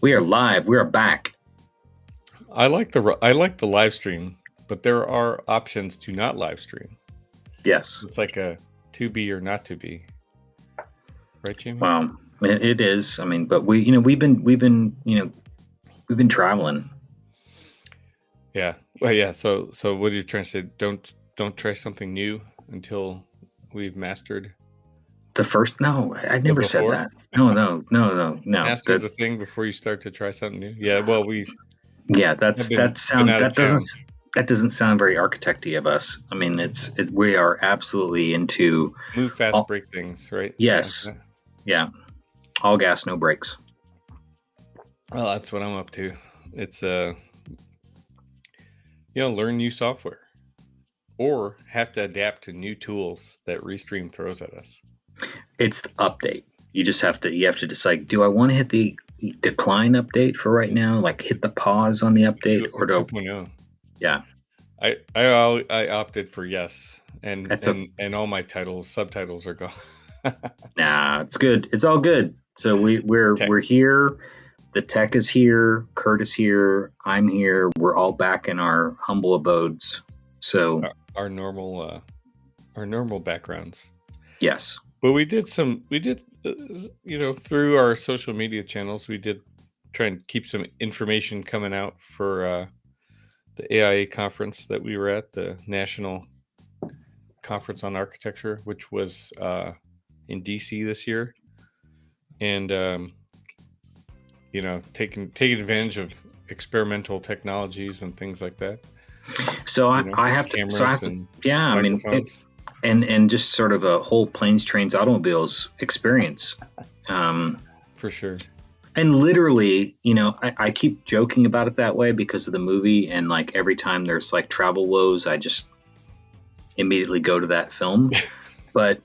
We are live. We are back. I like the live stream, but there are options to not live stream. Yes. It's like a to be or not to be, right, Jimmy? Well, it is. I mean, but we've been traveling. Yeah. Well, yeah. So what are you trying to say? Don't try something new until we've mastered The first? No, I the never said before. that. No. Master the thing before you start to try something new. Yeah. Well, we Yeah, have been out of town. that doesn't sound very architecty of us. I mean, we are absolutely into Move fast, all, break things, right? Something like yes, that. yeah, all gas, no brakes. Well, that's what I'm up to. It's learn new software or have to adapt to new tools that Restream throws at us. It's the update. You have to decide, do I want to hit the decline update for right now, like hit the pause on the update, or do 2.0. yeah, I opted for yes, and that's and all my subtitles are gone. nah, it's good. It's all good. So Tech. we're here. The tech is here. Kurt is here. I'm here. We're all back in our humble abodes. So our normal backgrounds. yes, But we did through our social media channels, we did try and keep some information coming out for the AIA conference that we were at, the National Conference on Architecture, which was in DC this year, and taking advantage of experimental technologies and things like that. So I have to. Yeah, I mean, and just sort of a whole planes, trains, automobiles experience. For sure. And literally, I keep joking about it that way because of the movie, and like every time there's like travel woes, I immediately go to that film. But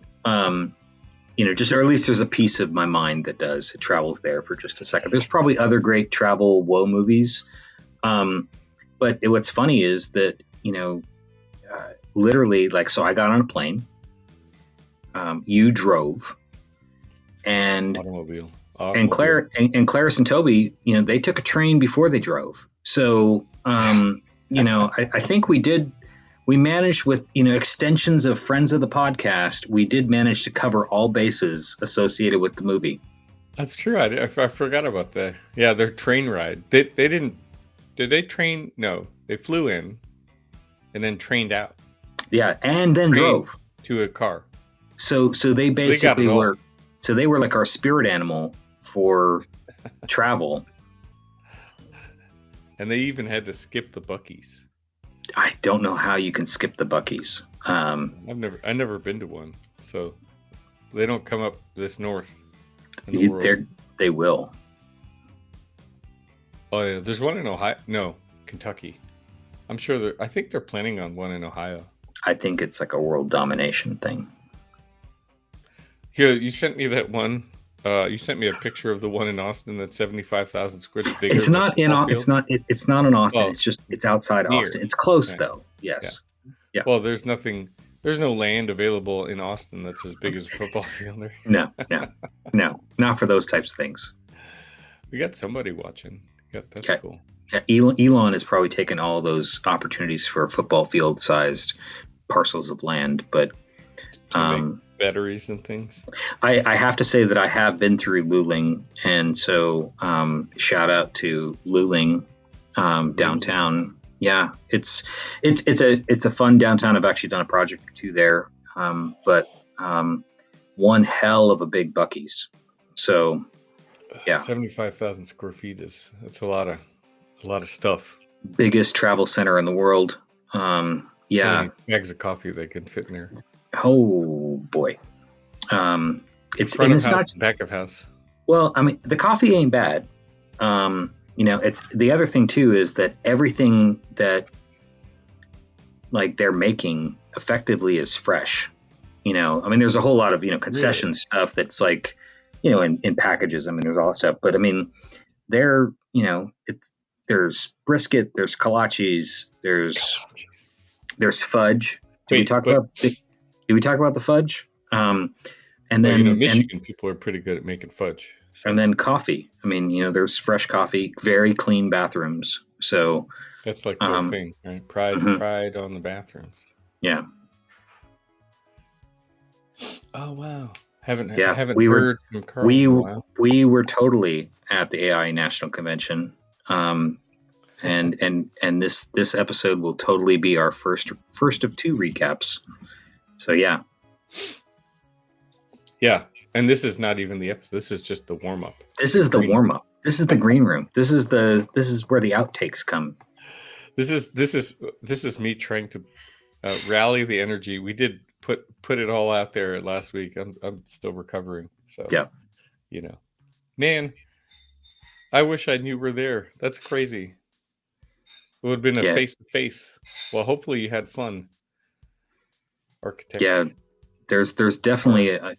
or at least there's a piece of my mind that does. It travels there for just a second. There's probably other great travel woe movies. But what's funny is that, literally, like, so I got on a plane. You drove. And automobile. And Clarice and Toby, they took a train before they drove. So, I think we managed with, extensions of friends of the podcast, we did manage to cover all bases associated with the movie. That's true. I forgot about that. Yeah, their train ride. They didn't, did they train? No, they flew in and then trained out. Yeah, and then drove to a car. So they basically were, so they were like our spirit animal for travel. And they even had to skip the Buc-ee's. I don't know how you can skip the Buc-ee's. I've never been to one, so they don't come up this north in the world. They will. Oh yeah, there's one in Ohio. No, Kentucky. I'm sure I think they're planning on one in Ohio. I think it's like a world domination thing. Here, you sent me that one. You sent me a picture of the one in Austin that's 75,000 square feet bigger. It's not in Austin. Well, it's outside near. Austin. It's close though. Yes. Yeah. Well, there's no land available in Austin that's as big as a football field. No, not for those types of things. We got somebody watching. That's cool. Yeah, Elon has probably taken all those opportunities for football field sized parcels of land, but batteries and things. I have to say that I have been through Luling, and so shout out to Luling downtown. Yeah, it's a fun downtown. I've actually done a project or two there, but one hell of a big Buc-ee's. So yeah, 75,000 square feet that's a lot of stuff. Biggest travel center in the world. Yeah, bags of coffee they can fit in there. Oh boy. It's not back of house. Well, I mean, the coffee ain't bad. It's the other thing too is that everything that like they're making effectively is fresh. I mean, there's a whole lot of concession stuff that's like in packages. I mean, there's all that stuff, but I mean, there's brisket, there's kolaches, there's fudge. Did we talk about the fudge? And then Michigan people are pretty good at making fudge. So, And then coffee. I mean, there's fresh coffee, very clean bathrooms. So that's like their thing, right? Pride on the bathrooms. Yeah. Oh wow! Haven't we heard from Carl in a while. We were totally at the AI National Convention, and this episode will totally be our first of two recaps. So yeah, and this is not even the episode. This is just the warm up. This is the warm up. This is the green room. This is where the outtakes come. This is me trying to rally the energy. We did put it all out there last week. I'm still recovering. So yeah, man, I wish I knew we're there. That's crazy. It would have been a face to face. Well, hopefully you had fun. Architect. Yeah, there's definitely a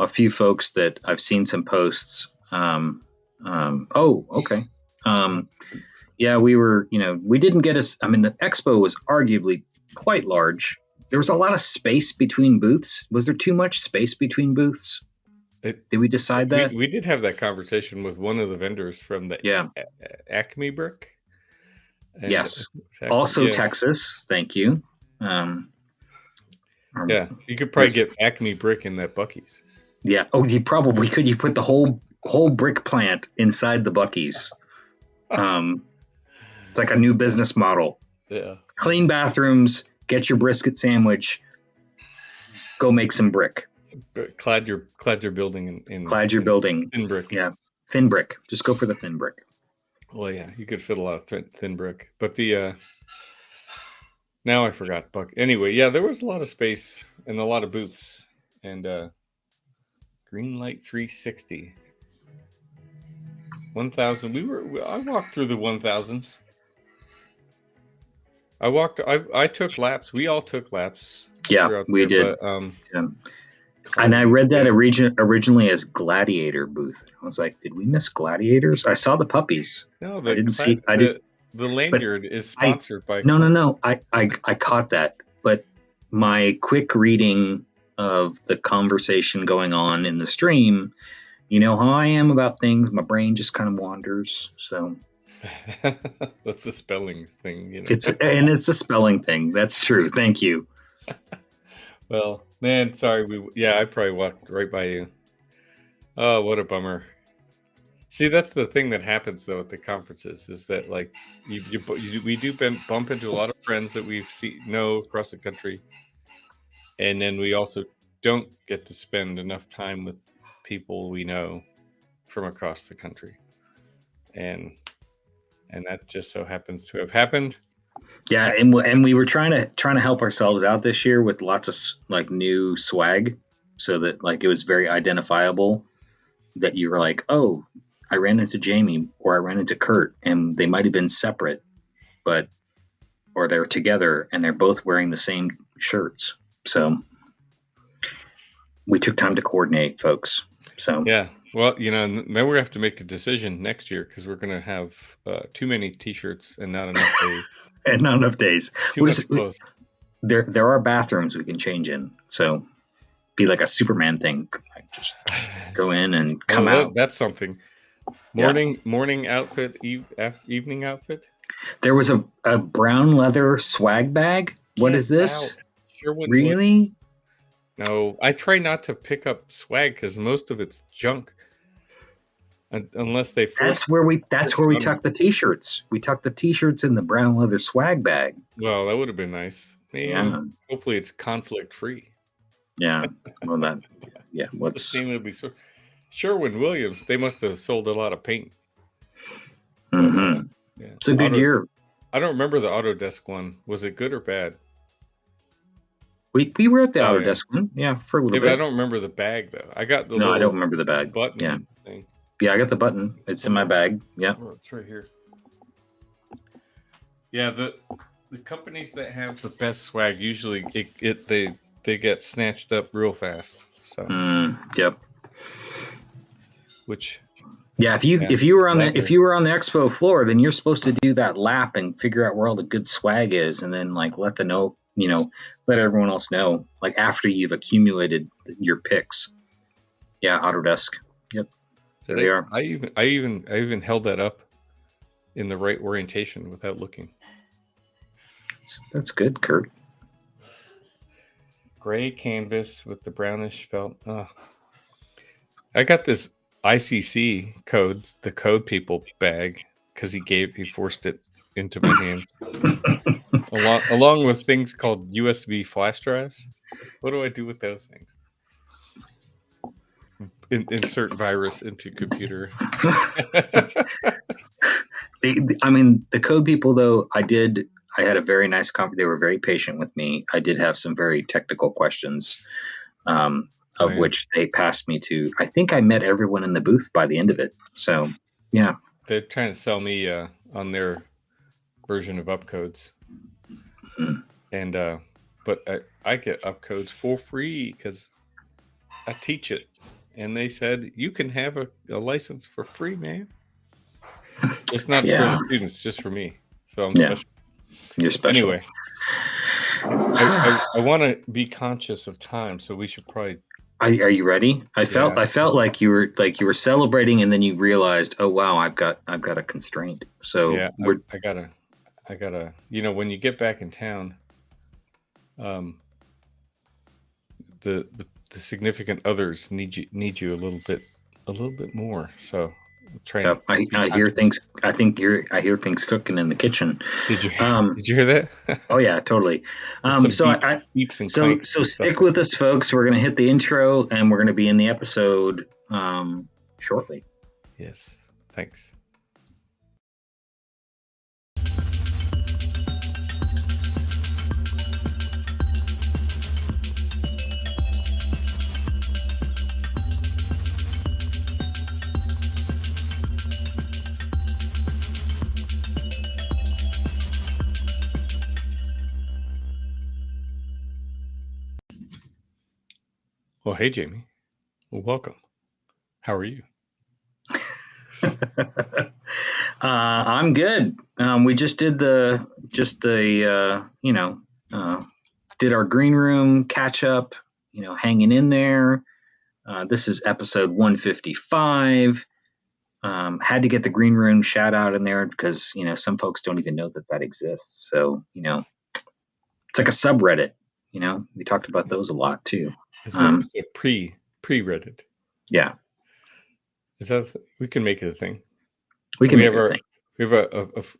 few folks that I've seen some posts. Oh, okay. Yeah, we were. We didn't get us. I mean, the expo was arguably quite large. There was a lot of space between booths. Was there too much space between booths? Did we decide that? We did have that conversation with one of the vendors from the Acme brick. And yes. Also Texas. Thank you. Yeah, you could probably get Acme brick in that Buc-ee's. Yeah. Oh, you probably could. You put the whole brick plant inside the Buc-ee's. It's like a new business model. Yeah. Clean bathrooms. Get your brisket sandwich. Go make some brick. Clad your building in building thin brick. Yeah, thin brick. Just go for the thin brick. Well, yeah, you could fit a lot of thin brick, but the now I forgot. Anyway, yeah, there was a lot of space and a lot of booths, and Greenlight 360, 1,000. I walked through the 1,000s. I took laps. We all took laps. Yeah, we did. But, and I read that originally as Gladiator booth. I was like, did we miss Gladiators? I saw the puppies. No, I didn't see. The lanyard is sponsored by. No. I caught that, but my quick reading of the conversation going on in the stream, you know how I am about things. My brain just kind of wanders. So. That's the spelling thing, It's a spelling thing. That's true. Thank you. Well, man, sorry. I probably walked right by you. Oh, what a bummer. See, that's the thing that happens though at the conferences is that like we do bump into a lot of friends that we know across the country, and then we also don't get to spend enough time with people we know from across the country, and that just so happens to have happened. Yeah, and we were trying to help ourselves out this year with lots of like new swag, so that like it was very identifiable that you were like, oh, I ran into Jamie or I ran into Kurt, and they might have been separate, or they're together and they're both wearing the same shirts. So we took time to coordinate, folks. So yeah. Well, now we're going to have to make a decision next year because we're going to have too many T-shirts and not enough days. And not enough days. Too much clothes. There are bathrooms we can change in. So be like a Superman thing. Like just go in and come out. That's something. Morning outfit, evening outfit. There was a brown leather swag bag. What is this? Sure really? No, I try not to pick up swag because most of it's junk. Unless they that's where we tuck the T-shirts. We tuck the T-shirts in the brown leather swag bag. Well, that would have been nice. Yeah. Hopefully, it's conflict free. Yeah. Well, what's the name would be Sherwin-Williams? They must have sold a lot of paint. Mm-hmm. Yeah. It's a good year. I don't remember the Autodesk one. Was it good or bad? We were at the Autodesk one. Yeah, for a little bit. But I don't remember the bag though. I got the. No, I don't remember the bag. Button thing. Yeah, I got the button. It's in my bag. Yeah. Oh, it's right here. Yeah, the companies that have the best swag usually they get snatched up real fast. So. Yep. Which. Yeah, if you were on the expo floor, then you're supposed to do that lap and figure out where all the good swag is, and then like let everyone else know like after you've accumulated your picks. Yeah, Autodesk. Yep. There they are. I even held that up in the right orientation without looking. That's good, Kurt. Gray canvas with the brownish felt. I got this ICC codes, the code people bag, because he forced it into my hands, along with things called USB flash drives. What do I do with those things? Insert virus into computer. The code people, though, I had a very nice conversation. They were very patient with me. I did have some very technical questions, which they passed me to. I think I met everyone in the booth by the end of it. So, yeah. They're trying to sell me on their version of upcodes. Mm. And but I get upcodes for free because I teach it. And they said, you can have a license for free, man. It's not for the students, just for me. So I'm special. You're special. Anyway, I want to be conscious of time, so we should probably. Are you ready? I felt like you were celebrating, and then you realized, oh wow, I've got a constraint. So yeah, I gotta. When you get back in town, the significant others need you a little bit more. So I hear things. I hear things cooking in the kitchen. Did you hear that? Oh yeah, totally. Beeps and clanks. So stick with us, folks. We're gonna hit the intro, and we're gonna be in the episode shortly. Yes. Thanks. Well, hey, Jamie. Well, welcome. How are you? I'm good. We just did did our green room catch up. Hanging in there. This is episode 155. Had to get the green room shout out in there because some folks don't even know that exists. So it's like a subreddit. We talked about those a lot too. It's a pre-Reddit. Yeah. Is that we can make it a thing? We can make it a thing. We have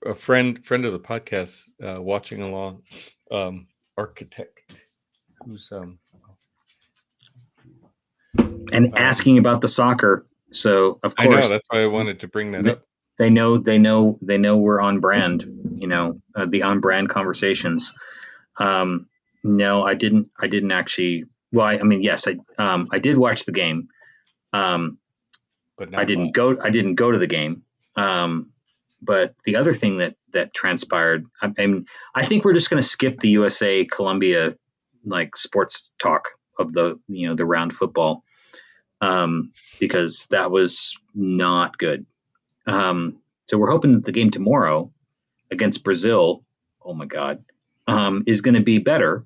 a friend of the podcast watching along, architect who's and asking about the soccer. So of course, I know, that's why I wanted to bring that up. They know we're on brand. The on brand conversations. No, I didn't actually. Well, I mean, yes, I did watch the game. But I didn't go to the game. But the other thing that transpired, I think we're just going to skip the USA Colombia sports talk of the round football, because that was not good. So we're hoping that the game tomorrow against Brazil, oh my God, is going to be better.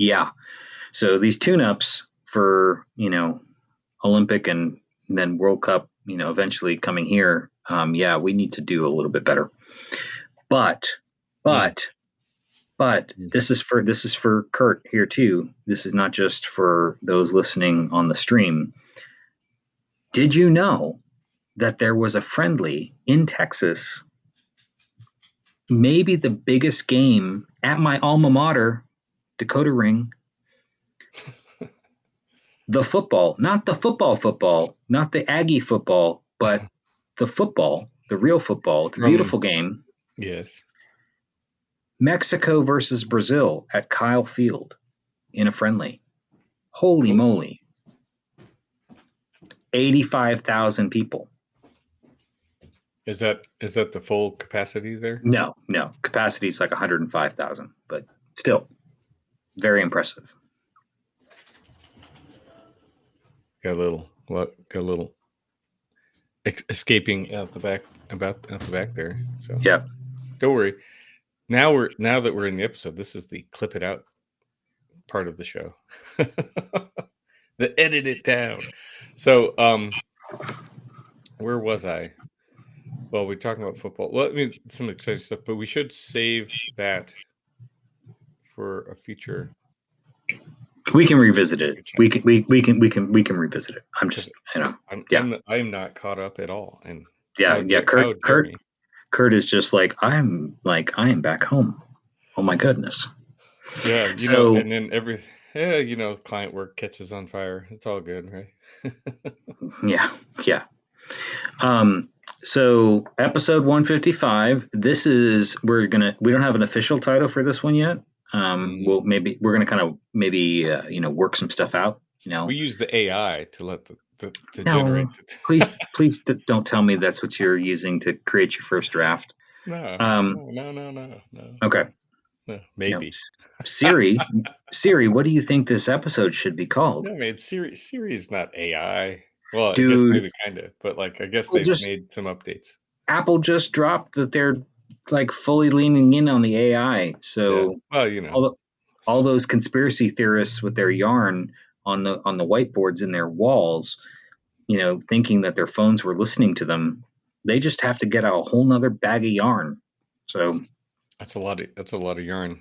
Yeah. So these tune-ups for Olympic and then World Cup, eventually coming here. We need to do a little bit better. But this is for Kurt here too. This is not just for those listening on the stream. Did you know that there was a friendly in Texas? Maybe the biggest game at my alma mater, Dakota Ring. The football, not the football, not the Aggie football, but the football, the real football, the beautiful game. Yes. Mexico versus Brazil at Kyle Field in a friendly. Holy moly. 85,000 people. Is that the full capacity there? No. Capacity is like 105,000, but still very impressive. Got a little escaping out the back there. So yeah, don't worry. Now that we're in the episode, this is the clip it out part of the show. the edit it down. So, where was I? Well, we're talking about football. Well, I mean, some exciting stuff, but we should save that for a future We can revisit it. chat. We can revisit it. I'm Because just, yeah, I'm not caught up at all, and yeah, yeah. how dare me? Kurt is just like, I am back home. Oh my goodness. Yeah, So and then client work catches on fire. It's all good, right? yeah, yeah. Um, so episode 155. This is we don't have an official title for this one yet. Mm. We're gonna kind of work some stuff out. We use the AI to let to No, generate please don't tell me that's what you're using to create your first draft. no, Um, no. okay. Maybe. Siri, Siri, what do you think this episode should be called? No, man, Siri is not AI. Well, I guess Dude, maybe kind of, but like I guess Apple they've just made some updates. Apple just dropped that they're like fully leaning in on the AI. Yeah. So Well, all those conspiracy theorists with their yarn on the whiteboards in their walls, thinking that their phones were listening to them, they just have to get a whole nother bag of yarn. So that's a lot of yarn. it's a lot of yarn.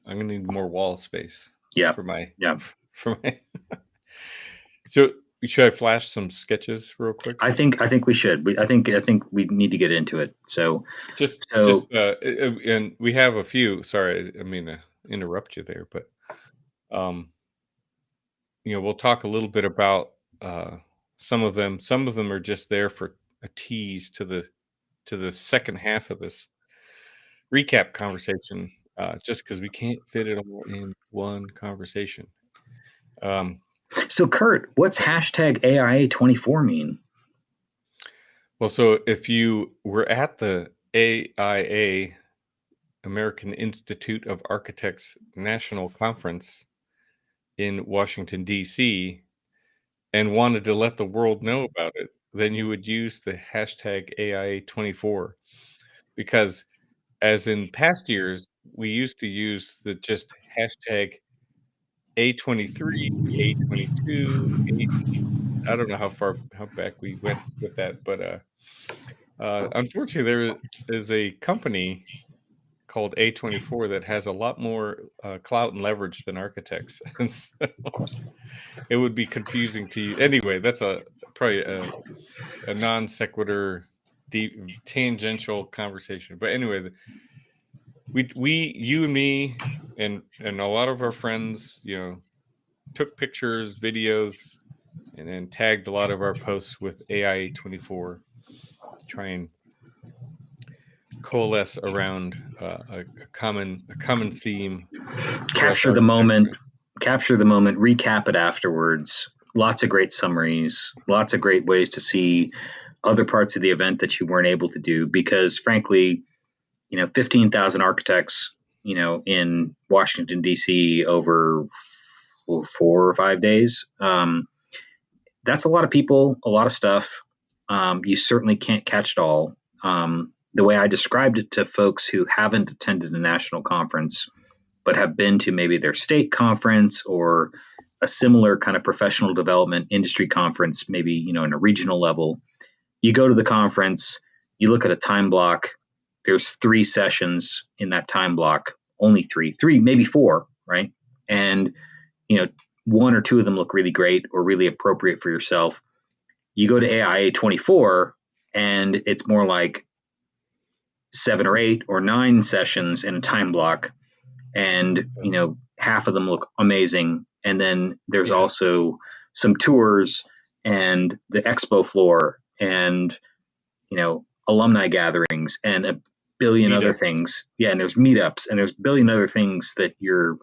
I'm gonna need more wall space Yeah. for my Yeah. for my. So should I flash some sketches real quick? I think we should. I think we need to get into it. So And we have a few. Sorry, I mean to interrupt you there, but we'll talk a little bit about some of them. Some of them are just there for a tease to the second half of this recap conversation, just because we can't fit it all in one conversation. So Kurt, what's hashtag AIA24 mean? Well, so if you were at the AIA, American Institute of Architects National Conference in Washington, D.C., and wanted to let the world know about it, then you would use the hashtag AIA24. Because as in past years, we used to use the just hashtag A23, A22, I don't know how back we went with that, but unfortunately, there is a company called A24 that has a lot more clout and leverage than architects, and so it would be confusing to you. Anyway, that's probably a non sequitur, deep tangential conversation. But anyway, you and me and a lot of our friends, took pictures, videos, and then tagged a lot of our posts with AI24 to try and coalesce around a common theme for us Capture the architects. moment. Capture the moment. Recap it afterwards. Lots of great summaries. Lots of great ways to see other parts of the event that you weren't able to do because, frankly, 15,000 architects, in Washington D.C. over 4 or 5 days. That's a lot of people, a lot of stuff. You certainly can't catch it all. The way I described it to folks who haven't attended a national conference, but have been to maybe their state conference or a similar kind of professional development industry conference, maybe, in a regional level, you go to the conference, you look at a time block, there's 3 sessions in that time block, only three, maybe 4, right? And, 1 or 2 of them look really great or really appropriate for yourself. You go to AIA 24 and it's more like 7 or 8 or 9 sessions in a time block. And, half of them look amazing. And then there's also some tours and the expo floor and, alumni gatherings and a billion other things. Yeah. And there's meetups and there's a billion other things that your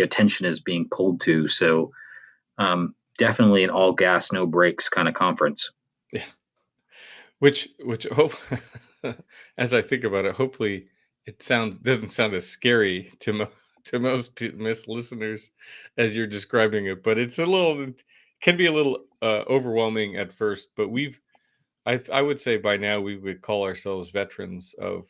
attention is being pulled to. So definitely an all gas, no brakes kind of conference. Yeah. Which hope as I think about it, hopefully it doesn't sound as scary to most listeners as you're describing it, but can be a little overwhelming at first. But I would say by now we would call ourselves veterans of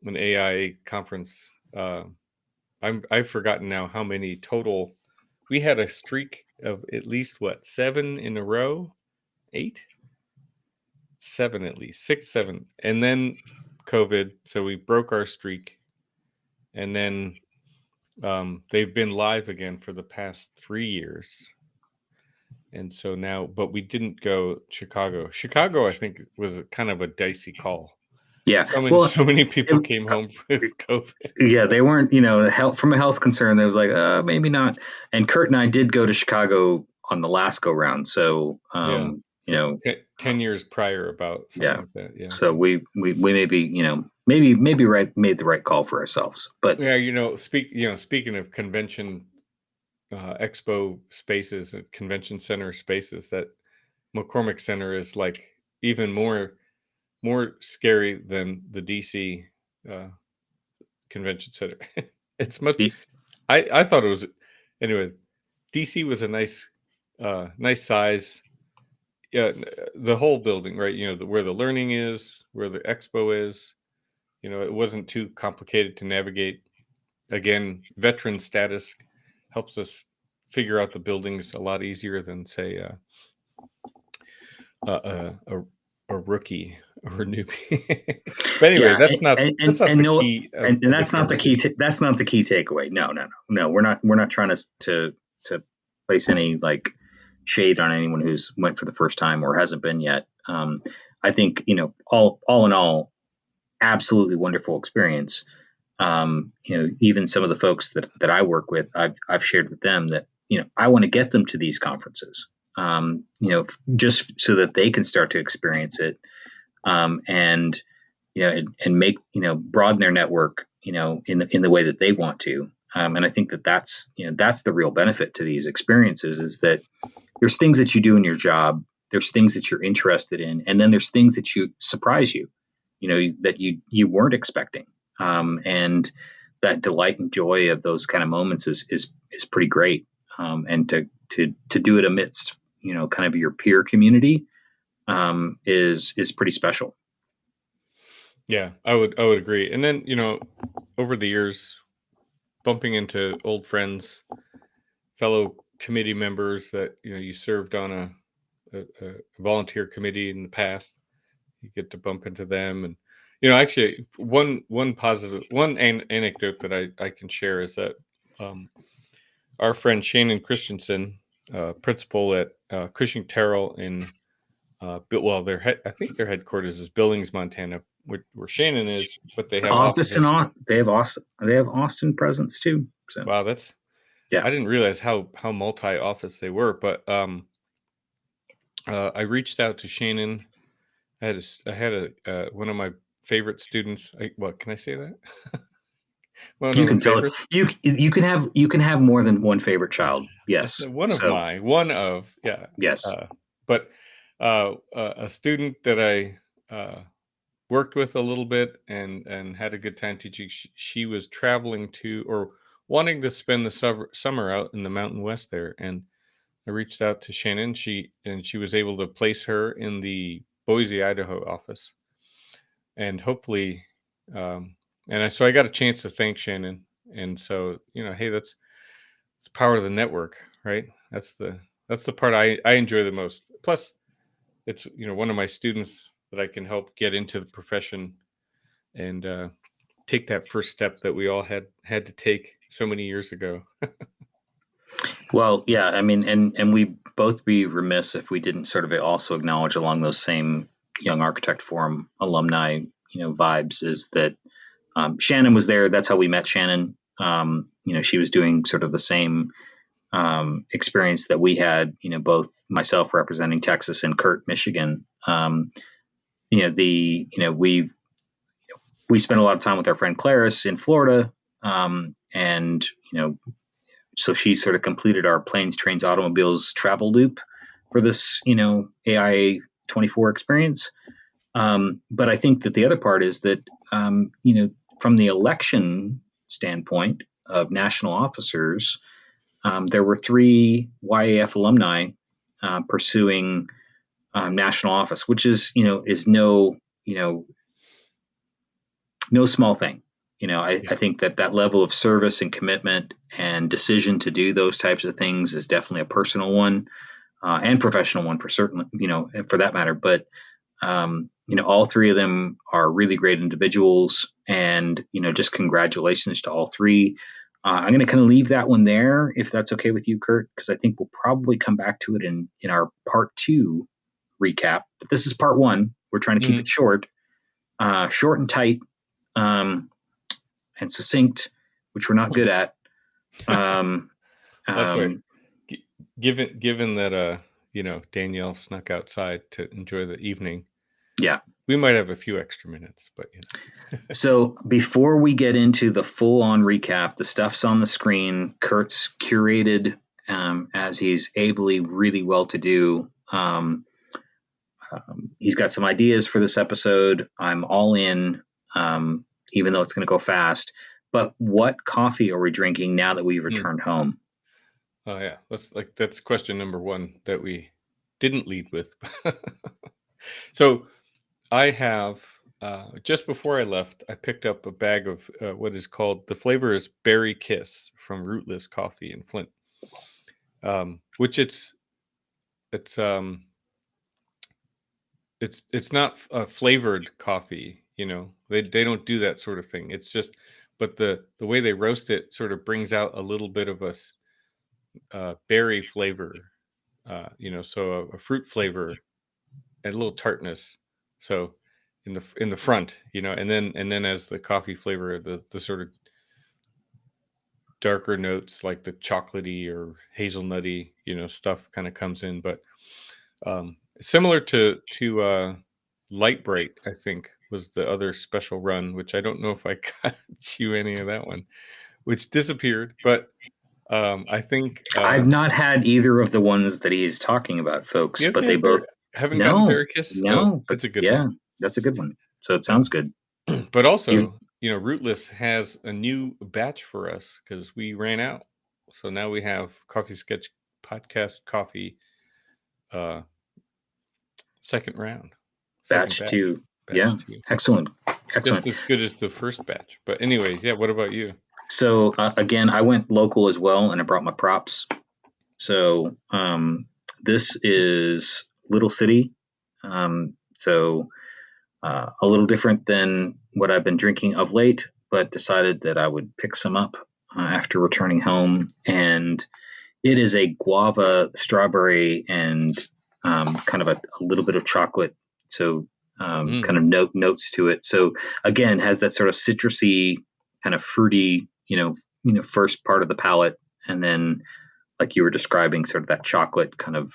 an AI conference. I've forgotten now how many total we had a streak of at least 7 in a row, 8, 7 at least, 6, 7, and then COVID. So we broke our streak, and then they've been live again for the past 3 years. And so now, but we didn't go Chicago. Chicago, I think, was kind of a dicey call. Yeah. So many, Well, so many people it, came home with COVID. yeah, they weren't, from a health concern, they was like, maybe not. And Kurt and I did go to Chicago on the last go round. So, Yeah, you so know, 10 years prior, about something yeah. like that. Yeah. So we maybe, maybe made the right call for ourselves. But Yeah, speaking of convention, expo spaces, convention center spaces, that McCormick Center is like even more scary than the DC uh, convention center. It's much. y- I thought it was anyway. DC was a nice size. Yeah, the whole building, right? Where the learning is, where the expo is. It wasn't too complicated to navigate. Again, veteran status helps us figure out the buildings a lot easier than, say, a rookie or a newbie. But anyway, yeah, that's not and the no, key and of the that's not the key. conversation. That's not the key takeaway. No, no, no, no. We're not trying to place any like shade on anyone who's went for the first time or hasn't been yet. I think all in all, absolutely wonderful experience. Even some of the folks that I work with, I've shared with them that I want to get them to these conferences. Just so that they can start to experience it, and and make broaden their network, in the way that they want to. And I think that's the real benefit to these experiences, is that there's things that you do in your job, there's things that you're interested in, and then there's things that you surprise you, that you weren't expecting. And that delight and joy of those kind of moments is pretty great. And to do it amidst kind of your peer community, is pretty special. Yeah, I would agree. And then, over the years, bumping into old friends, fellow committee members that you served on a volunteer committee in the past, you get to bump into them. And actually, one positive anecdote that I can share is that um, our friend Shannon Christensen, principal at Cushing Terrell in well, I think their headquarters is Billings, Montana, where Shannon is, but they have Office and offices. they have Austin presence too. So Wow, yeah. I didn't realize how multi-office they were. But I reached out to Shannon. I had one of my favorite students. What can I say that? One You of the can tell it. favorites. You can have more than one favorite child. It's Yes. So one of, yeah. yes. Uh, but a student that I worked with a little bit and had a good time teaching. She was traveling to, or wanting to spend the summer out in the Mountain West there, and I reached out to Shannon. She was able to place her in the Boise, Idaho office, and hopefully, so I got a chance to thank Shannon. And so, hey, it's the power of the network, right? That's the part I enjoy the most. Plus, it's one of my students that I can help get into the profession and take that first step that we all had to take so many years ago. Well, yeah. I mean, and we both be remiss if we didn't sort of also acknowledge, along those same Young Architect Forum alumni, vibes, is that Shannon was there. That's how we met Shannon. She was doing sort of the same experience that we had. Both myself representing Texas and Kurt, Michigan. We spent a lot of time with our friend Claris in Florida, and so she sort of completed our planes, trains, automobiles travel loop for this AIA 24 experience. But I think that the other part is that from the election standpoint of national officers, there were 3 YAF alumni pursuing national office, which is no small thing. I think that level of service and commitment and decision to do those types of things is definitely a personal one, and professional one for certain, for that matter. But all three of them are really great individuals, and just congratulations to all three. I'm going to kind of leave that one there, if that's okay with you, Kurt, because I think we'll probably come back to it in our part 2 recap. But this is part 1. We're trying to keep it short and tight, and succinct, which we're not good at. That's right. Given that Danielle snuck outside to enjoy the evening. Yeah, we might have a few extra minutes, but So before we get into the full-on recap, the stuff's on the screen. Kurt's curated, as he's ably, really well to do. He's got some ideas for this episode. I'm all in, even though it's going to go fast. But what coffee are we drinking now that we've returned home? Oh yeah, that's question number 1 that we didn't lead with. So I have, just before I left, I picked up a bag of what is called, the flavor is Berry Kiss from Rootless Coffee in Flint, which it's not flavored coffee, they don't do that sort of thing. It's just, but the way they roast it sort of brings out a little bit of a berry flavor, so a fruit flavor and a little tartness. So in the front, and then as the coffee flavor, the sort of darker notes like the chocolatey or hazelnutty, stuff kind of comes in. But similar to Light Bright, I think, was the other special run, which I don't know if I got you any of that one, which disappeared. But I think I've not had either of the ones that he's talking about, folks. But they both haven't gotten Berry Kiss. No, but it's a good one. one. Yeah, that's a good one. So it sounds good. But also, Rootless has a new batch for us because we ran out. So now we have Coffee Sketch Podcast Coffee, second round. Batch 2. Yeah, 2. Excellent. Just as good as the first batch. But anyways, yeah, what about you? So again, I went local as well, and I brought my props. So this is Little City. So a little different than what I've been drinking of late, but decided that I would pick some up after returning home. And it is a guava, strawberry, and kind of a little bit of chocolate. So kind of notes to it. So again, has that sort of citrusy, kind of fruity, first part of the palate, and then, like you were describing, sort of that chocolate kind of,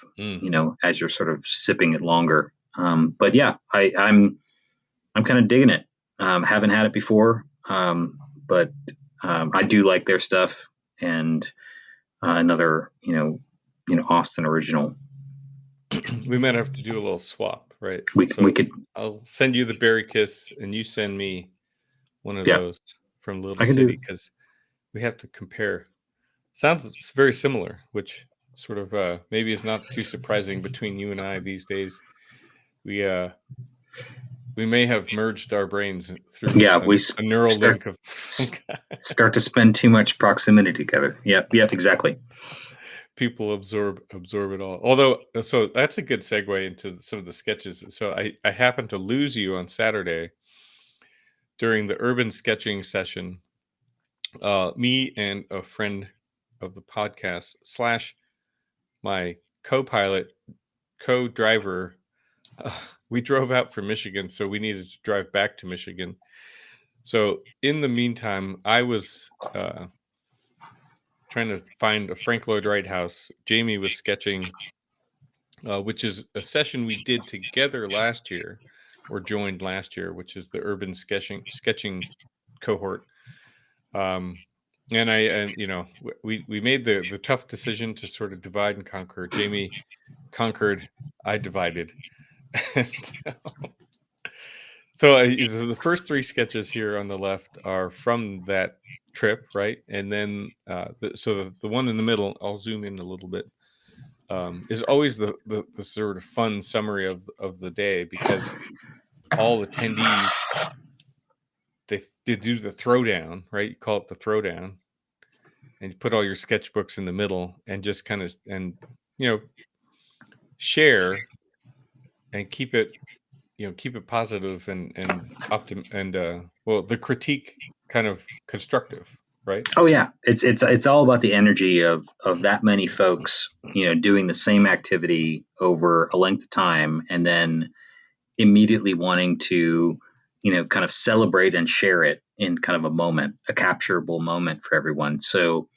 as you're sort of sipping it longer. But yeah, I'm kind of digging it. Haven't had it before, but I do like their stuff. And another, Austin original. We might have to do a little swap, right? We could. I'll send you the Berry Kiss, and you send me one of those from Little City, because we have to compare. Sounds very similar, which sort of maybe is not too surprising between you and I these days. We may have merged our brains through a neural link of some kind. Start to spend too much proximity together. Yep, exactly. People absorb it all. Although, so that's a good segue into some of the sketches. So I happened to lose you on Saturday during the urban sketching session. Me and a friend of the podcast / my co-pilot, co-driver, we drove out from Michigan, so we needed to drive back to Michigan. So in the meantime, I was trying to find a Frank Lloyd Wright house. Jamie was sketching, which is a session we did together last year, or joined last year, which is the urban sketching cohort. And we made the tough decision to sort of divide and conquer. Jamie conquered, I divided. So the first 3 sketches here on the left are from that trip, right? And then the one in the middle, I'll zoom in a little bit, is always the sort of fun summary of the day, because all attendees they do the throwdown, right? You call it the throwdown, and you put all your sketchbooks in the middle, and just kind of share and keep it positive and well, the critique kind of constructive, right? Oh yeah, it's all about the energy of that many folks, doing the same activity over a length of time, and then immediately wanting to, kind of celebrate and share it in kind of a moment, a capturable moment for everyone. So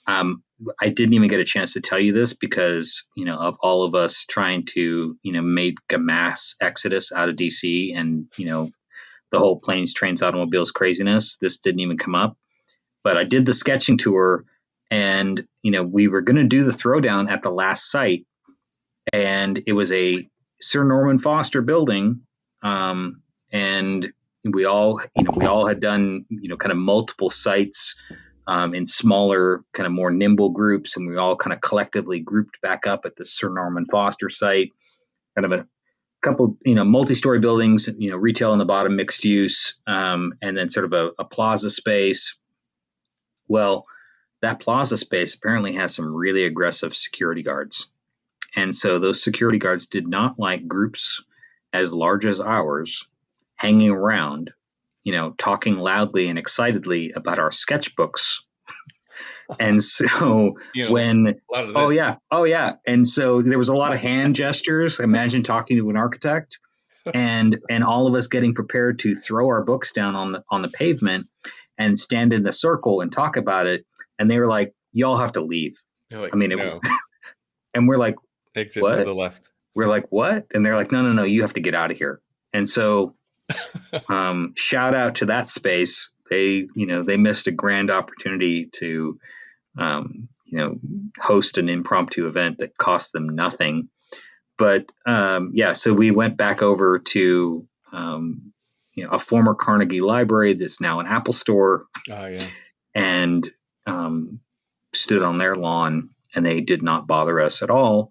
um, I didn't even get a chance to tell you this because, of all of us trying to, make a mass exodus out of DC and, the whole planes, trains, automobiles craziness. This didn't even come up. But I did the sketching tour, and we were going to do the throwdown at the last site, and it was a Sir Norman Foster building, and we all had done kind of multiple sites in smaller, kind of more nimble groups, and we all kind of collectively grouped back up at the Sir Norman Foster site, kind of a couple multi-story buildings, retail on the bottom, mixed use, and then sort of a plaza space. Well, that plaza space apparently has some really aggressive security guards. And so those security guards did not like groups as large as ours hanging around, talking loudly and excitedly about our sketchbooks. And so when, a lot of oh, this. yeah, oh, yeah. And so there was a lot of hand gestures. Imagine talking to an architect and all of us getting prepared to throw our books down on the pavement and stand in the circle and talk about it. And they were like, y'all have to leave. They're like, I mean, no, and we're like, exit to what? the left. We're like, what? And they're like, no, you have to get out of here. And so shout out to that space. They missed a grand opportunity to, host an impromptu event that cost them nothing. But so we went back over to, a former Carnegie library that's now an Apple store. Oh yeah. And stood on their lawn, and they did not bother us at all.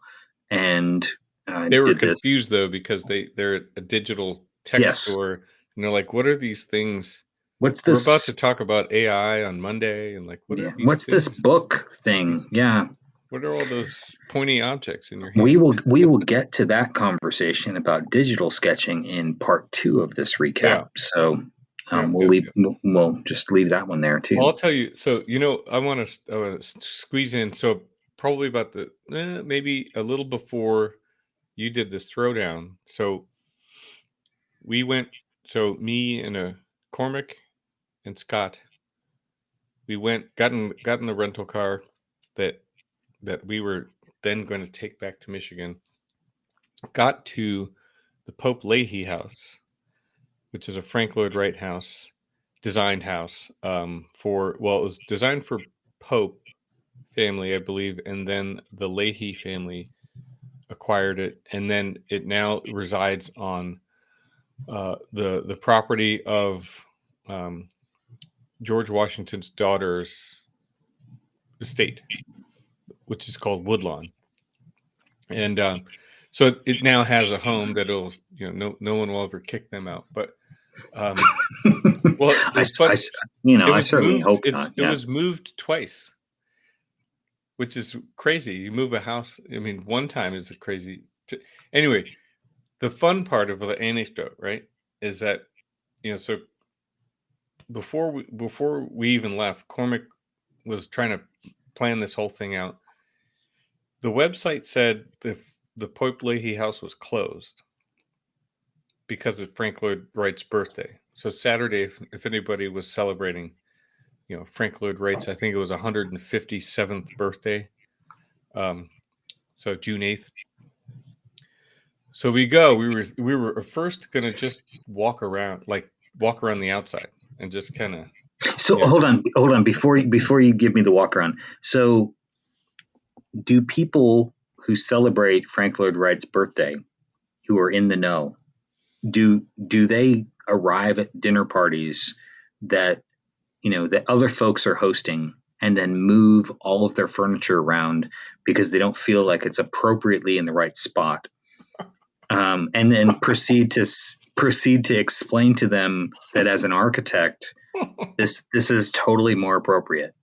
And They were did this. confused though, because they're a digital tech Yes. store, and they're like, "What are these things? What's We're this? about to talk about AI on Monday, and like, what are these What's things? this book thing? Yeah. What are all those pointy objects in your hand?" We will get to that conversation about digital sketching in part 2 of this recap. Yeah. So we'll just leave that one there too. Well, I'll tell you. So I want to squeeze in. So probably about maybe a little before you did this throwdown. So we went. So me and Cormac and Scott, we got in the rental car that we were then going to take back to Michigan. Got to the Pope Leahy house, which is a Frank Lloyd Wright house, designed house it was designed for Pope family, I believe, and then the Leahy family acquired it, and then it now resides on the property of George Washington's daughter's estate, which is called Woodlawn. And so it now has a home that it'll, no one will ever kick them out. But well, I certainly hope not. It was moved twice, which is crazy. You move a house. I mean, one time is crazy. Anyway, the fun part of the anecdote, right, is that so before we even left, Cormac was trying to plan this whole thing out. The website said the Pope Leahy house was closed because of Frank Lloyd Wright's birthday. So Saturday, if anybody was celebrating, Frank Lloyd Wright's, I think it was 157th birthday. So June 8th. So we were first going to just walk around the outside and just kind of. So hold on before you give me the walk around. So do people who celebrate Frank Lloyd Wright's birthday, who are in the know, do they arrive at dinner parties that that other folks are hosting and then move all of their furniture around because they don't feel like it's appropriately in the right spot, and then proceed to proceed to explain to them that as an architect, this is totally more appropriate.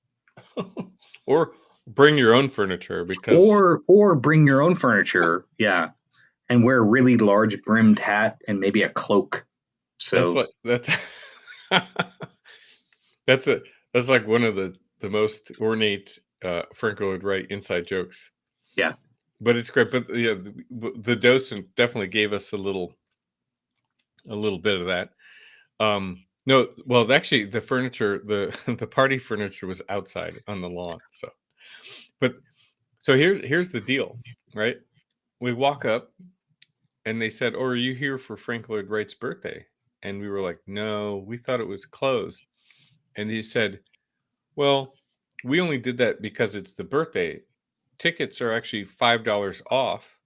Or bring your own furniture, because Or bring your own furniture, yeah, and wear a really large brimmed hat and maybe a cloak. that's So like that's a that's like one of the most ornate Frank Lloyd Wright inside jokes. yeah, But it's great. But yeah, the docent definitely gave us a little bit of that. No, well, actually, the furniture, the the party furniture was outside on the lawn. So, but so here's the deal, right? We walk up and they said, "Oh, are you here for Frank Lloyd Wright's birthday?" And we were like, "No, we thought it was closed." And he said, "Well, we only did that because it's the birthday. Tickets are actually $5 off,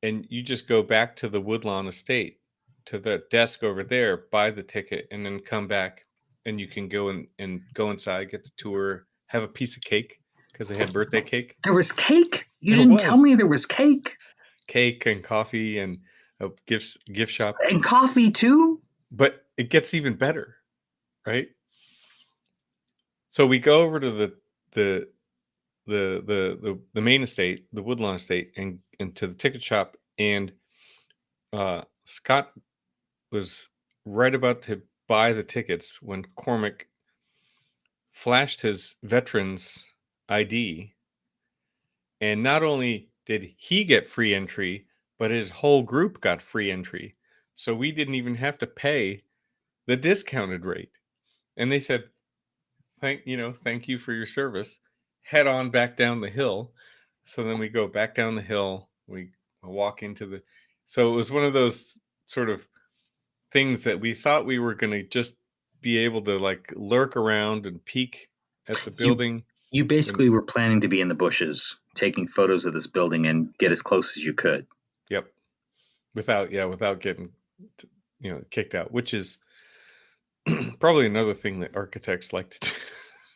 and you just go back to the Woodlawn Estate, to the desk over there, buy the ticket, and then come back, and you can go and go inside, get the tour, have a piece of cake, because they had birthday cake. there was cake. You There didn't tell was me there was cake cake and coffee and a gift shop, and coffee too. but it gets even better, right? So we go over to the the main estate, the Woodlawn Estate, and to the ticket shop, and Scott was right about to buy the tickets when Cormac flashed his veterans ID, and not only did he get free entry, but his whole group got free entry. So we didn't even have to pay the discounted rate. And they said, thank you for your service. Head on back down the hill." So then we go back down the hill. We walk into the. So it was one of those sort of things that we thought we were going to just be able to like lurk around and peek at the You building. you And basically were planning to be in the bushes, taking photos of this building and get as close as you could. yep, without getting kicked out, which is probably another thing that architects like to do.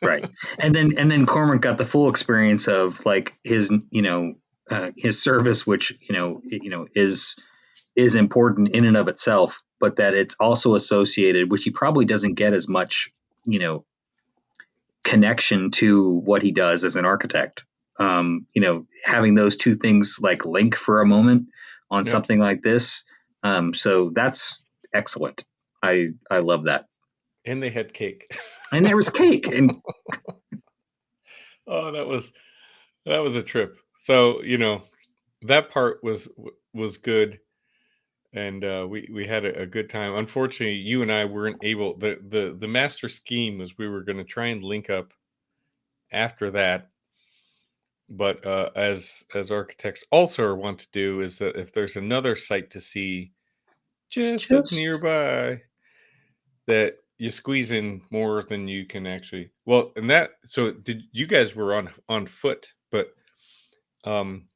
Right. And then Cormac got the full experience of like his service, which is important in and of itself, but that it's also associated, which he probably doesn't get as much you know connection to what he does as an architect. Having those two things like link for a moment on Yeah, something like this. So that's excellent. I love that. and they had cake. And there was cake, and Oh, that was a trip. So that part was good, and we had a good time. Unfortunately, you and I weren't able. The master scheme was we were going to try and link up after that, but as architects also want to do, is that if there's another site to see just just nearby, that you squeeze in more than you can actually. Well, and that, so did you guys were on foot, but um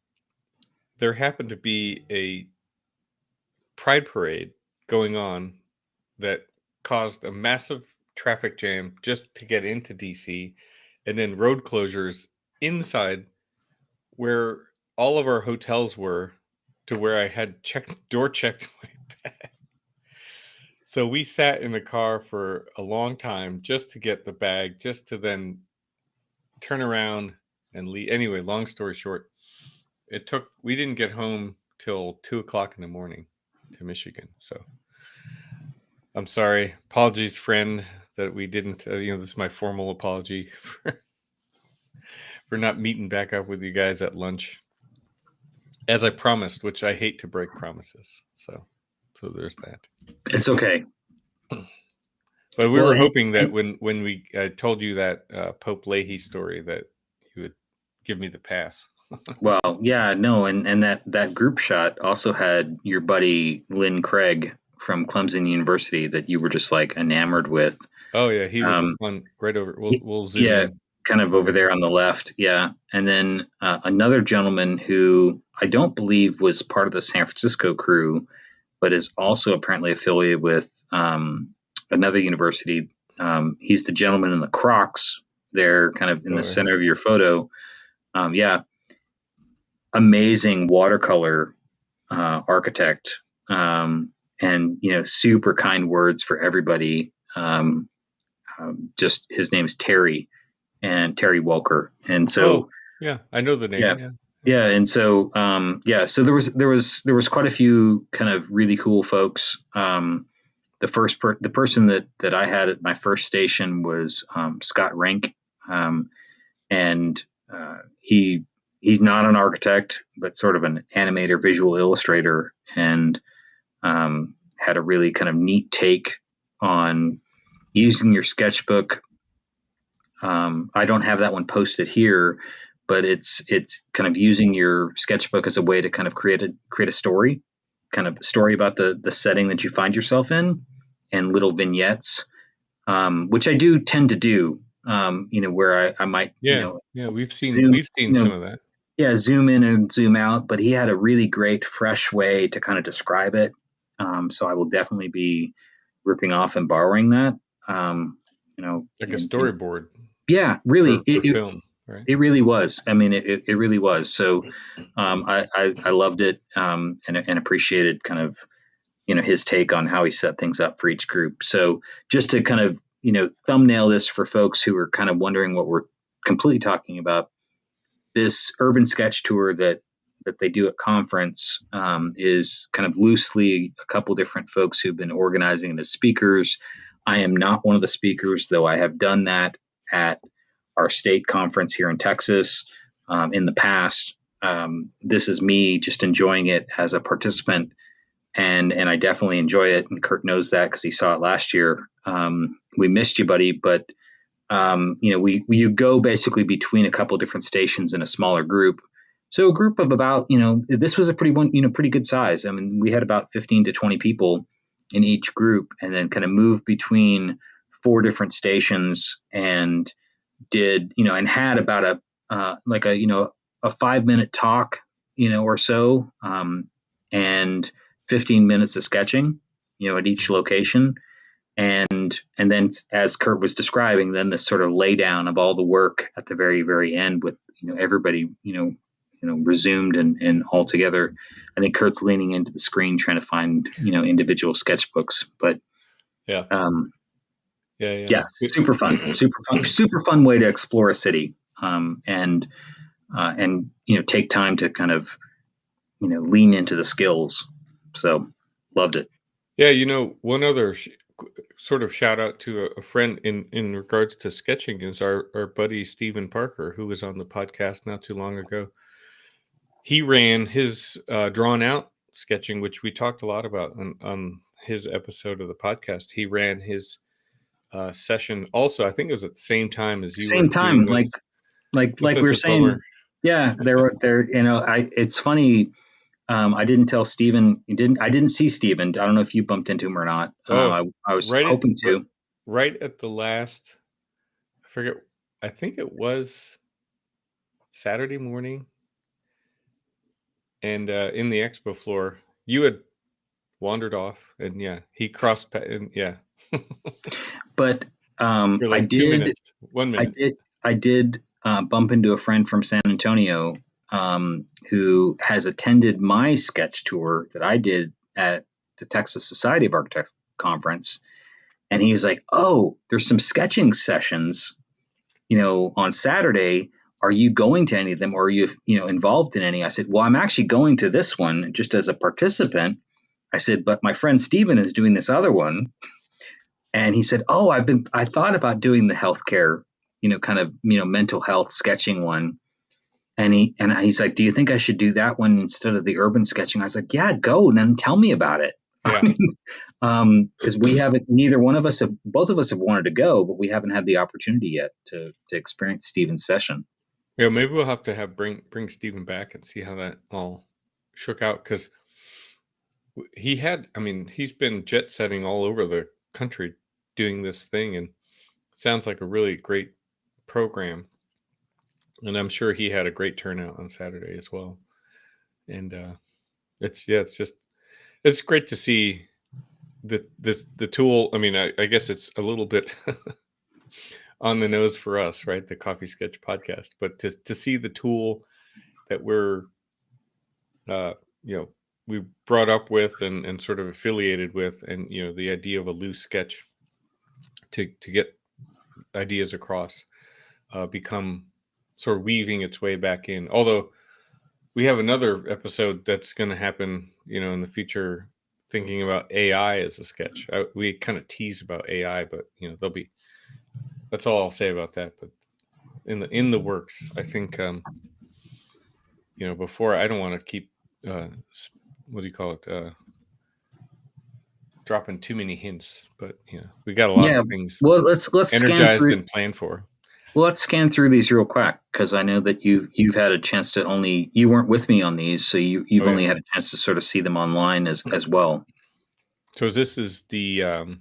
there happened to be a pride parade going on that caused a massive traffic jam just to get into DC, and then road closures inside where all of our hotels were, to where I had checked my bag. So we sat in the car for a long time just to get the bag, just to then turn around and leave. Anyway, long story short, we didn't get home till 2 o'clock in the morning to Michigan. So I'm sorry. Apologies, friend, that we didn't, this is my formal apology for not meeting back up with you guys at lunch as I promised, which I hate to break promises. So there's that. it's okay. But we Well, were hoping that when we told you that Pope Leahy story, that you would give me the pass. well, yeah, no, and that group shot also had your buddy Lynn Craig from Clemson University that you were just like enamored with. Oh yeah, he was a Um, fun right over. y- We'll zoom yeah, in kind of over over there here. on the left. Yeah, and then another gentleman who I don't believe was part of the San Francisco crew, but is also apparently affiliated with another university. He's the gentleman in the Crocs. They're kind of in the Oh yeah. center of your photo. Yeah, amazing watercolor architect. and super kind words for everybody. Just his name's Terry Welker, and so yeah, I know the name. yeah, and so so there was quite a few kind of really cool folks. The person that I had at my first station was Scott Rank, and he's not an architect, but sort of an animator, visual illustrator, and had a really kind of neat take on using your sketchbook. I don't have that one posted here, but it's kind of using your sketchbook as a way to kind of create a story, kind of story about the setting that you find yourself in, and little vignettes, which I do tend to do. Where I might we've seen zoom, some of that. Yeah, zoom in and zoom out, but he had a really great, fresh way to kind of describe it. So I will definitely be ripping off and borrowing that. Like a storyboard. Yeah, really, for film, right? It really was. I mean, it really was. So I loved it, and appreciated kind of his take on how he set things up for each group. So just to kind of thumbnail this for folks who are kind of wondering what we're completely talking about. This urban sketch tour that they do at conference is kind of loosely a couple different folks who've been organizing it as speakers. I am not one of the speakers, though I have done that at our state conference here in Texas in the past. This is me just enjoying it as a participant, and I definitely enjoy it. And Kurt knows that because he saw it last year. We missed you, buddy, but you go basically between a couple different stations in a smaller group. So a group of about, this was a pretty good size. I mean, we had about 15 to 20 people in each group, and then kind of moved between 4 different stations, and did, and had about a 5-minute talk, or so, and 15 minutes of sketching, at each location. And then, as Kurt was describing, then this sort of lay down of all the work at the very, very end with, everybody, resumed and all together. I think Kurt's leaning into the screen trying to find, individual sketchbooks, but yeah, super fun way to explore a city, and take time to kind of, lean into the skills. So loved it. Yeah, one other sort of shout out to a friend in regards to sketching is our buddy Stephen Parker, who was on the podcast not too long ago. He ran his drawn out sketching, which we talked a lot about on his episode of the podcast. He ran his session also. I think it was at the same time as you. Same time, like we were saying. Bummer. Yeah, there. It's funny. I didn't tell Steven. I didn't see Steven. I don't know if you bumped into him or not. I was hoping to. Right at the last, I forget. I think it was Saturday morning, and in the expo floor, you had wandered off, and he crossed. And but I did. 2 minutes, 1 minute. I did bump into a friend from San Antonio. Who has attended my sketch tour that I did at the Texas Society of Architects conference. And he was like, "Oh, there's some sketching sessions, on Saturday. Are you going to any of them, or are you, involved in any?" I said, "Well, I'm actually going to this one just as a participant." I said, "But my friend Steven is doing this other one." And he said, "Oh, I thought about doing the healthcare, kind of, mental health sketching one." And he's like, "Do you think I should do that one instead of the urban sketching?" I was like, "Yeah, go and then tell me about it." Because we haven't, both of us have wanted to go, but we haven't had the opportunity yet to experience Steven's session. Yeah, maybe we'll have to bring Steven back and see how that all shook out, because he's been jet setting all over the country doing this thing, and it sounds like a really great program. And I'm sure he had a great turnout on Saturday as well. And it's great to see the tool. I mean, I guess it's a little bit on the nose for us, right? The Coffee Sketch podcast, but to see the tool that we're we brought up with and sort of affiliated with, and the idea of a loose sketch to get ideas across become sort of weaving its way back in. Although we have another episode that's going to happen, in the future, thinking about AI as a sketch. We kind of tease about AI, but that's all I'll say about that. But in the works, I think, before, I don't want to keep what do you call it? Dropping too many hints, but we got a lot Yeah. of things Well, let's scan energized through. and planned for. Well, let's scan through these real quick because I know that you've had a chance to only you weren't with me on these, so you've Oh yeah. only had a chance to sort of see them online as well. So this is the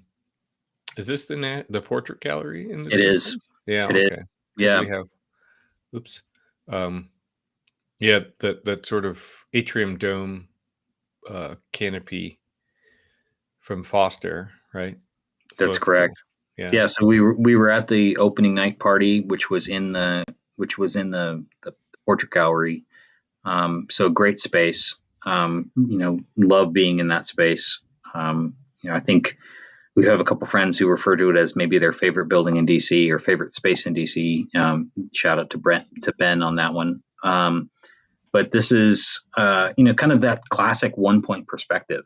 portrait gallery in the It is. distance? Yeah. It is. Okay. Because Yeah, we have, oops, yeah, that sort of atrium dome canopy from Foster, right? So that's it's cool. correct. Yeah. Yeah, so we were at the opening night party, which was in the portrait gallery. So great space. Love being in that space. I think we have a couple friends who refer to it as maybe their favorite building in DC or favorite space in DC. Shout out to Ben on that one. But this is kind of that classic 1 point perspective.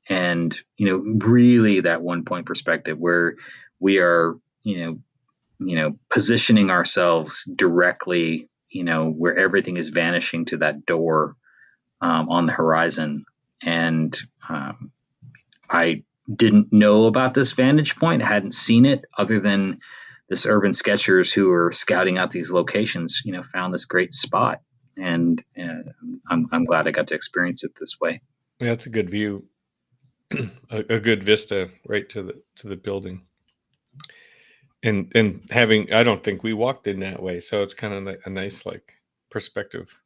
And really that 1 point perspective where we are positioning ourselves directly where everything is vanishing to that door on the horizon. And I didn't know about this vantage point. I hadn't seen it other than this urban sketchers who are scouting out these locations found this great spot. And I'm glad I got to experience it this way. Yeah, that's a good view. a good vista right to the building. And having, I don't think we walked in that way, so it's kind of a nice perspective.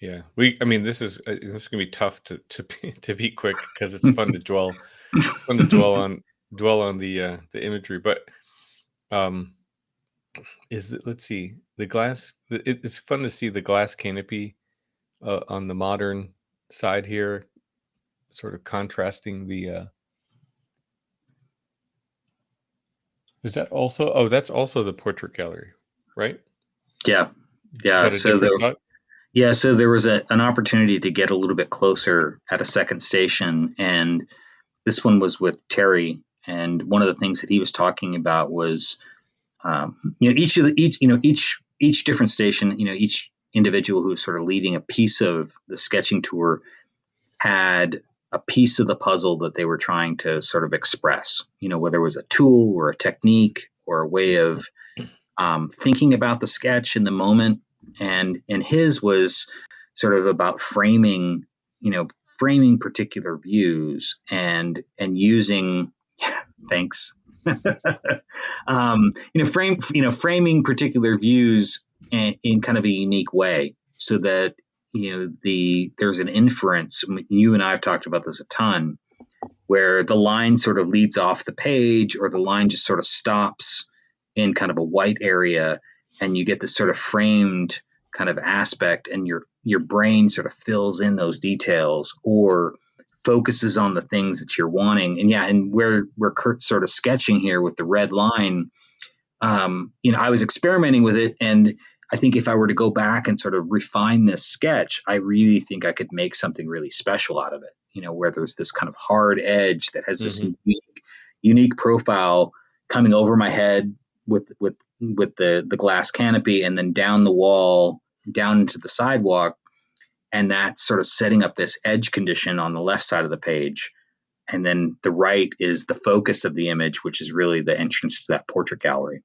Yeah, I mean, this is gonna be tough to be quick because it's fun to dwell on the imagery. But let's see, the glass. It's fun to see the glass canopy on the modern side here, sort of contrasting the. Is that also? Oh, that's also the portrait gallery, right? Yeah, yeah. But a different side. Yeah, so there was an opportunity to get a little bit closer at a second station, and this one was with Terry. And one of the things that he was talking about was, each different station, each individual who was sort of leading a piece of the sketching tour had a piece of the puzzle that they were trying to sort of express. Whether it was a tool or a technique or a way of thinking about the sketch in the moment. And his was sort of about framing particular views and using thanks framing particular views in kind of a unique way so that there's an inference. You and I have talked about this a ton, where the line sort of leads off the page or the line just sort of stops in kind of a white area, and you get this sort of framed kind of aspect, and your brain sort of fills in those details or focuses on the things that you're wanting. And where Kurt's sort of sketching here with the red line, I was experimenting with it, and I think if I were to go back and sort of refine this sketch, I really think I could make something really special out of it. Where there's this kind of hard edge that has this unique profile coming over my head with the glass canopy, and then down the wall, down into the sidewalk, and that's sort of setting up this edge condition on the left side of the page. And then the right is the focus of the image, which is really the entrance to that portrait gallery.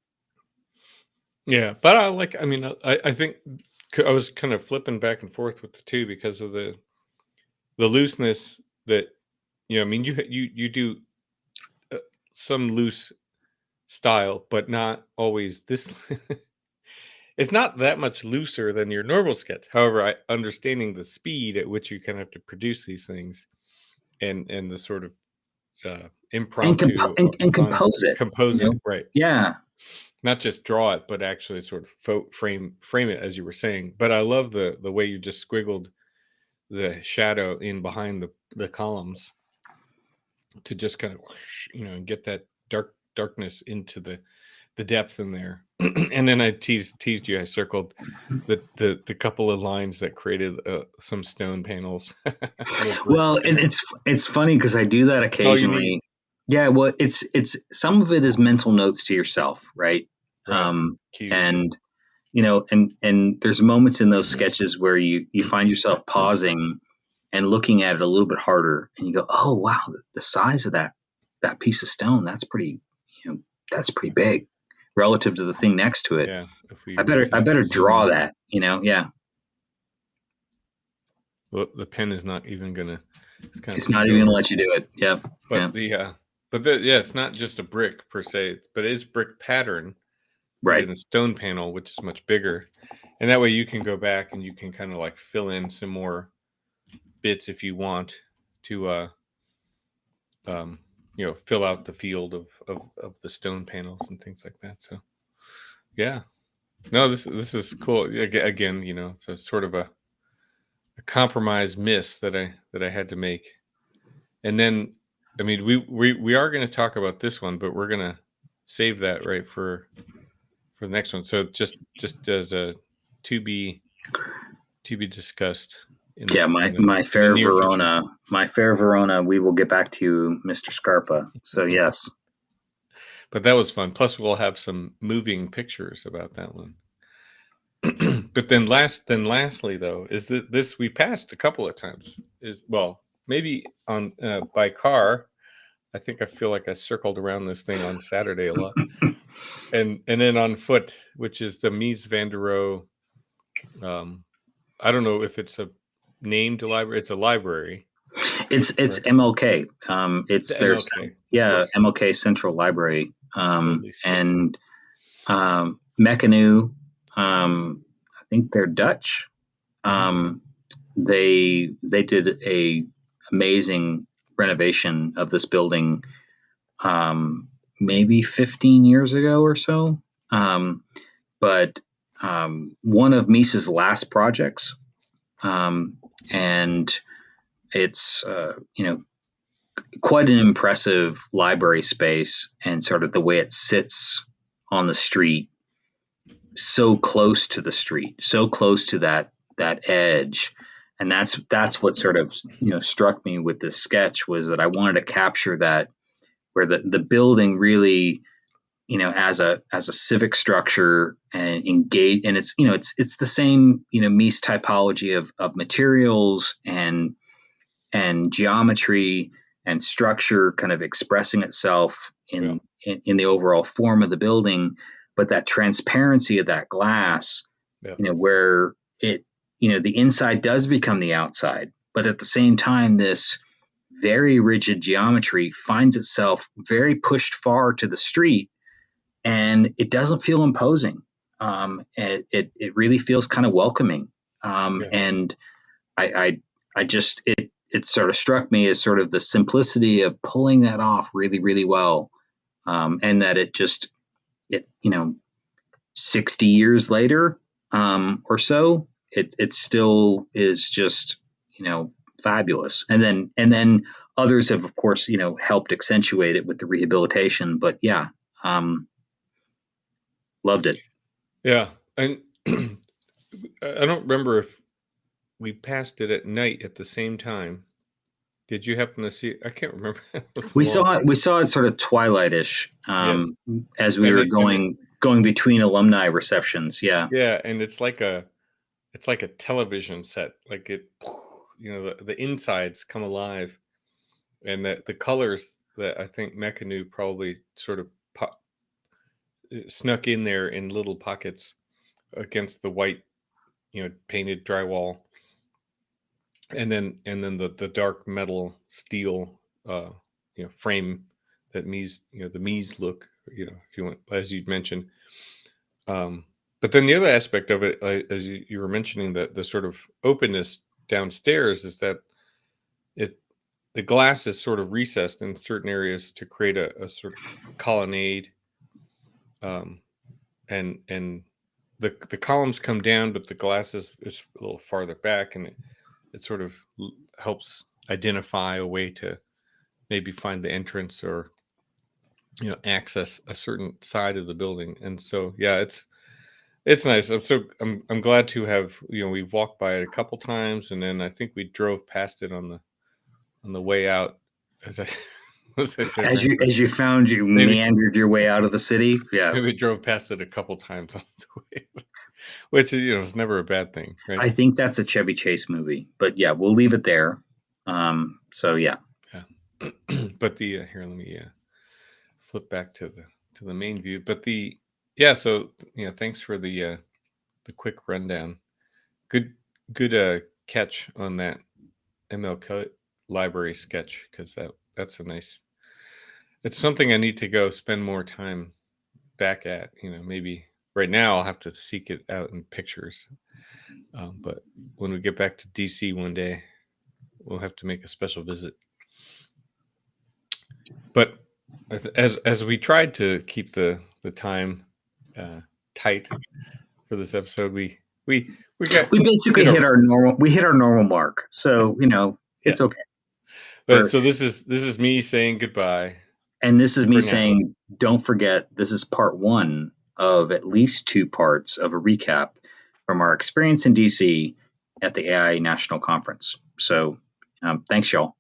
Yeah, but I think I was kind of flipping back and forth with the two because of the looseness that, you do some loose style, but not always this. It's not that much looser than your normal sketch. However, understanding the speed at which you kind of have to produce these things and the sort of impromptu and compose it. compose it, right? Yeah. not just draw it, but actually sort of frame it as you were saying. But I love the way you just squiggled the shadow in behind the columns to just kind of, and get that darkness into the depth in there. And then I teased you. I circled the couple of lines that created some stone panels. Well, and it's funny because I do that It's all you need. occasionally. Yeah, well, it's some of it is mental notes to yourself, right? Right. Cute. And and there's moments in those sketches where you find yourself pausing and looking at it a little bit harder, and you go, "Oh wow, the size of that piece of stone, that's pretty big relative to the thing next to it. Yeah. If we I better zoom draw in, that, yeah." well, the pen is not even gonna. It's kind of It's not peeked even gonna over. let you do it. Yep. But Yeah. it's not just a brick per se, but it is brick pattern, but Right. in a stone panel, which is much bigger. And that way you can go back and you can kind of like fill in some more bits if you want to, um, fill out the field of the stone panels and things like that. So yeah, no, this is cool. Again, it's a sort of a compromise miss that I had to make. And then, I mean, we are going to talk about this one, but we're going to save that right for the next one. So just as a to be discussed Yeah, my in the fair near future. Verona, we will get back to you, Mr. Scarpa. So yes. But that was fun. Plus, we'll have some moving pictures about that one. But then lastly though, is that this we passed a couple of times, is, well, maybe on by car. I think I feel like I circled around this thing on Saturday a lot. And then on foot, which is the Mies van der Rohe. I don't know if it's a named library. It's a library, It's right? MLK. It's The their MLK, of yeah, course. MLK Central Library. Totally spaced. And Mechanu, I think they're Dutch. Um, they did a amazing renovation of this building, maybe 15 years ago or so. But one of Mises' last projects, um, and it's quite an impressive library space, and sort of the way it sits on the street, so close to the street, so close to that edge. And that's what sort of struck me with this sketch, was that I wanted to capture that, where the building really, as a civic structure and engage, and it's the same Mies typology of materials and geometry and structure kind of expressing itself Yeah. in the overall form of the building, but that transparency of that glass, Yeah. where it, the inside does become the outside, but at the same time, this very rigid geometry finds itself very pushed far to the street, and it doesn't feel imposing. It really feels kind of welcoming. Yeah. And I just it sort of struck me as sort of the simplicity of pulling that off really, really well. And that it 60 years later, or so, it still is just fabulous. And then others have, of course, helped accentuate it with the rehabilitation. But yeah, um, loved it. Yeah. And I don't remember if we passed it at night at the same time. Did you happen to see it? I can't remember. It was a long time. We saw it sort of twilightish, Yes. as we And were it going between alumni receptions. Yeah. yeah, and it's like a television set. Like it, the insides come alive, and the colors that I think Mechanu probably sort of snuck in there in little pockets against the white, painted drywall, and then the dark metal steel, frame that Mies, the Mies look, if you want, as you mentioned. Um, but then the other aspect of it, as you were mentioning, that the sort of openness downstairs is that it the glass is sort of recessed in certain areas to create a sort of colonnade, and the columns come down, but the glass is a little farther back, and it sort of helps identify a way to maybe find the entrance or access a certain side of the building. And so yeah, it's nice. I'm glad to have, we've walked by it a couple times, and then I think we drove past it on the way out, as I as I said, As you found, you maybe meandered your way out of the city. Yeah, maybe drove past it a couple times on the way, which is never a bad thing, right? I think that's a Chevy Chase movie, but yeah, we'll leave it there. So yeah, Yeah. But the here, let me flip back to the main view. But so thanks for the quick rundown. Good catch on that ML library sketch, because that's a nice. It's something I need to go spend more time back at. Maybe right now I'll have to seek it out in pictures. But when we get back to DC one day, we'll have to make a special visit. But as we tried to keep the time tight for this episode, we basically hit our normal mark. So yeah. it's okay. But so this is me saying goodbye, and this is me for now. saying, don't forget, this is part 1 of at least 2 parts of a recap from our experience in DC at the AI National Conference. So thanks, y'all.